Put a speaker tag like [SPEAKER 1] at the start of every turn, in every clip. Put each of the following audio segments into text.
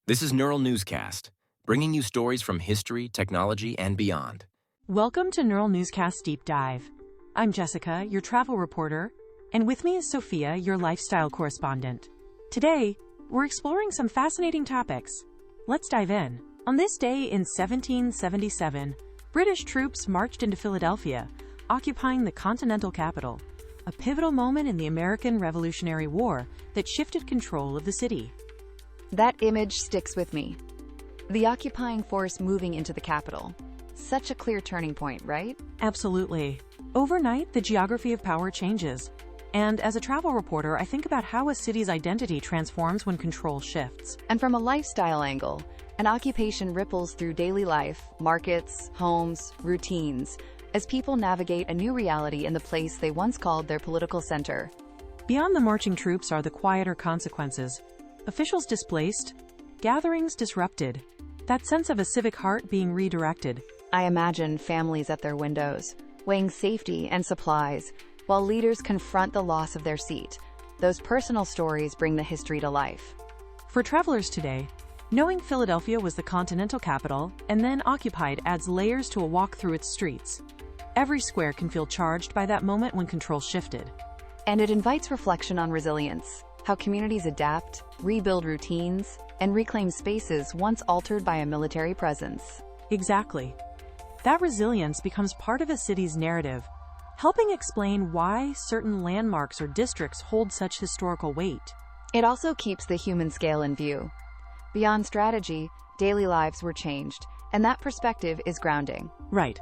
[SPEAKER 1] This is Neural Newscast, bringing you stories from history, technology, and beyond.
[SPEAKER 2] Welcome to Neural Newscast Deep Dive. I'm Jessica, your travel reporter, and with me is Sophia, your lifestyle correspondent. Today, we're exploring some fascinating topics. Let's dive in. On this day in 1777, British troops marched into Philadelphia, occupying the Continental capital, a pivotal moment in the American Revolutionary War that shifted control of the city.
[SPEAKER 3] That image sticks with me. The occupying force moving into the capital. Such a clear turning point, right?
[SPEAKER 2] Absolutely. Overnight, the geography of power changes. And as a travel reporter, I think about how a city's identity transforms when control shifts.
[SPEAKER 3] And from a lifestyle angle, an occupation ripples through daily life, markets, homes, routines, as people navigate a new reality in the place they once called their political center.
[SPEAKER 2] Beyond the marching troops are the quieter consequences. Officials displaced, gatherings disrupted, that sense of a civic heart being redirected.
[SPEAKER 3] I imagine families at their windows, weighing safety and supplies, while leaders confront the loss of their seat. Those personal stories bring the history to life.
[SPEAKER 2] For travelers today, knowing Philadelphia was the Continental capital and then occupied adds layers to a walk through its streets. Every square can feel charged by that moment when control shifted.
[SPEAKER 3] And it invites reflection on resilience, how communities adapt, rebuild routines, and reclaim spaces once altered by a military presence.
[SPEAKER 2] Exactly. That resilience becomes part of a city's narrative, helping explain why certain landmarks or districts hold such historical weight.
[SPEAKER 3] It also keeps the human scale in view. Beyond strategy, daily lives were changed, and that perspective is grounding.
[SPEAKER 2] Right.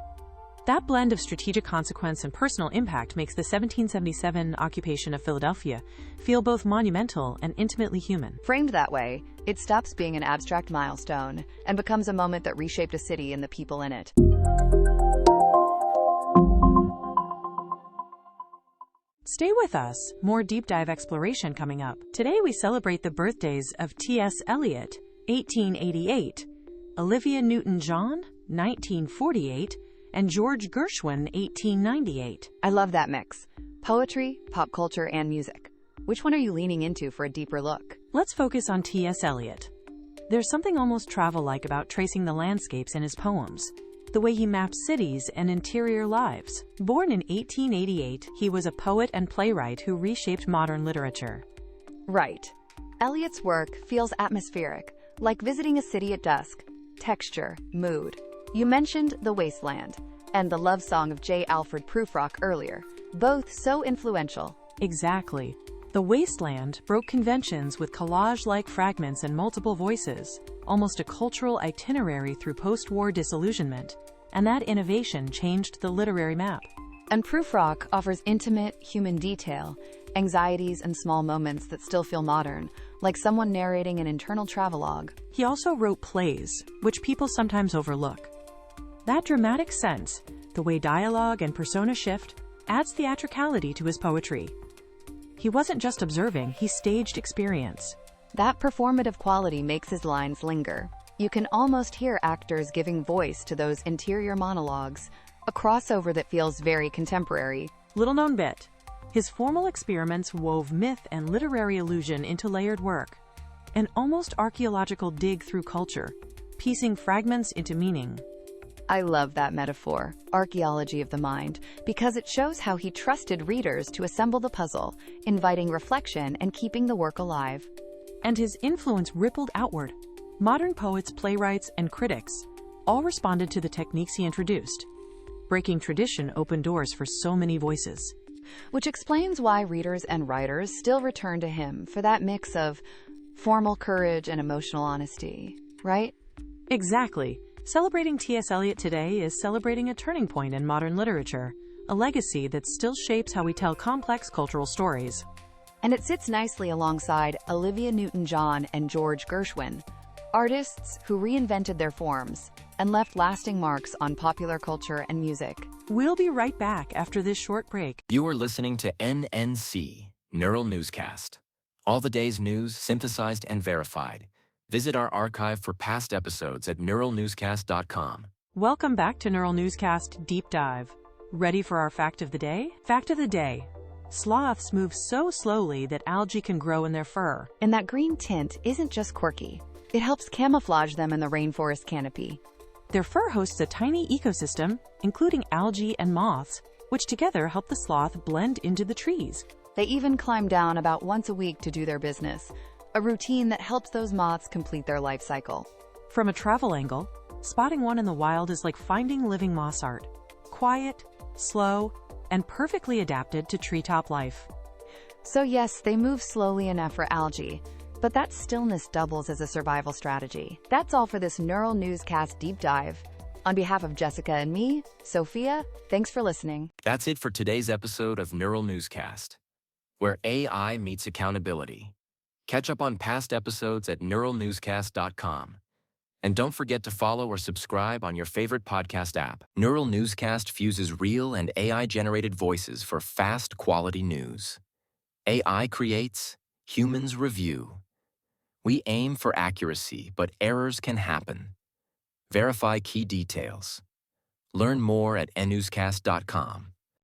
[SPEAKER 2] That blend of strategic consequence and personal impact makes the 1777 occupation of Philadelphia feel both monumental and intimately human.
[SPEAKER 3] Framed that way, it stops being an abstract milestone and becomes a moment that reshaped a city and the people in it.
[SPEAKER 2] Stay with us. More deep dive exploration coming up. Today we celebrate the birthdays of T.S. Eliot, 1888, Olivia Newton-John, 1948, and George Gershwin, 1898.
[SPEAKER 3] I love that mix. Poetry, pop culture, and music. Which one are you leaning into for a deeper look?
[SPEAKER 2] Let's focus on T.S. Eliot. There's something almost travel-like about tracing the landscapes in his poems, the way he maps cities and interior lives. Born in 1888, he was a poet and playwright who reshaped modern literature.
[SPEAKER 3] Right. Eliot's work feels atmospheric, like visiting a city at dusk. Texture, mood. You mentioned The Wasteland and the love song of Alfred Prufrock earlier, both so influential.
[SPEAKER 2] Exactly. The Wasteland broke conventions with collage-like fragments and multiple voices, almost a cultural itinerary through post-war disillusionment, and that innovation changed the literary map.
[SPEAKER 3] And Prufrock offers intimate, human detail, anxieties and small moments that still feel modern, like someone narrating an internal travelogue.
[SPEAKER 2] He also wrote plays, which people sometimes overlook. That dramatic sense, the way dialogue and persona shift, adds theatricality to his poetry. He wasn't just observing, he staged experience.
[SPEAKER 3] That performative quality makes his lines linger. You can almost hear actors giving voice to those interior monologues, a crossover that feels very contemporary.
[SPEAKER 2] Little known bit. His formal experiments wove myth and literary illusion into layered work, an almost archaeological dig through culture, piecing fragments into meaning.
[SPEAKER 3] I love that metaphor, archaeology of the mind, because it shows how he trusted readers to assemble the puzzle, inviting reflection and keeping the work alive.
[SPEAKER 2] And his influence rippled outward. Modern poets, playwrights, and critics all responded to the techniques he introduced. Breaking tradition opened doors for so many voices.
[SPEAKER 3] Which explains why readers and writers still return to him for that mix of formal courage and emotional honesty, right?
[SPEAKER 2] Exactly. Celebrating T.S. Eliot today is celebrating a turning point in modern literature, a legacy that still shapes how we tell complex cultural stories.
[SPEAKER 3] And it sits nicely alongside Olivia Newton-John and George Gershwin, artists who reinvented their forms and left lasting marks on popular culture and music.
[SPEAKER 2] We'll be right back after this short break.
[SPEAKER 1] You are listening to NNC, Neural Newscast. All the day's news synthesized and verified. Visit our archive for past episodes at neuralnewscast.com.
[SPEAKER 2] Welcome back to Neural Newscast Deep Dive. Ready for our fact of the day? Fact of the day. Sloths move so slowly that algae can grow in their fur.
[SPEAKER 3] And that green tint isn't just quirky. It helps camouflage them in the rainforest canopy.
[SPEAKER 2] Their fur hosts a tiny ecosystem, including algae and moths, which together help the sloth blend into the trees.
[SPEAKER 3] They even climb down about once a week to do their business, a routine that helps those moths complete their life cycle.
[SPEAKER 2] From a travel angle, spotting one in the wild is like finding living moss art. Quiet, slow, and perfectly adapted to treetop life.
[SPEAKER 3] So yes, they move slowly enough for algae, but that stillness doubles as a survival strategy. That's all for this Neural Newscast deep dive. On behalf of Jessica and me, Sophia, thanks for listening.
[SPEAKER 1] That's it for today's episode of Neural Newscast, where AI meets accountability. Catch up on past episodes at neuralnewscast.com. And don't forget to follow or subscribe on your favorite podcast app. Neural Newscast fuses real and AI-generated voices for fast, quality news. AI creates, humans review. We aim for accuracy, but errors can happen. Verify key details. Learn more at newscast.com.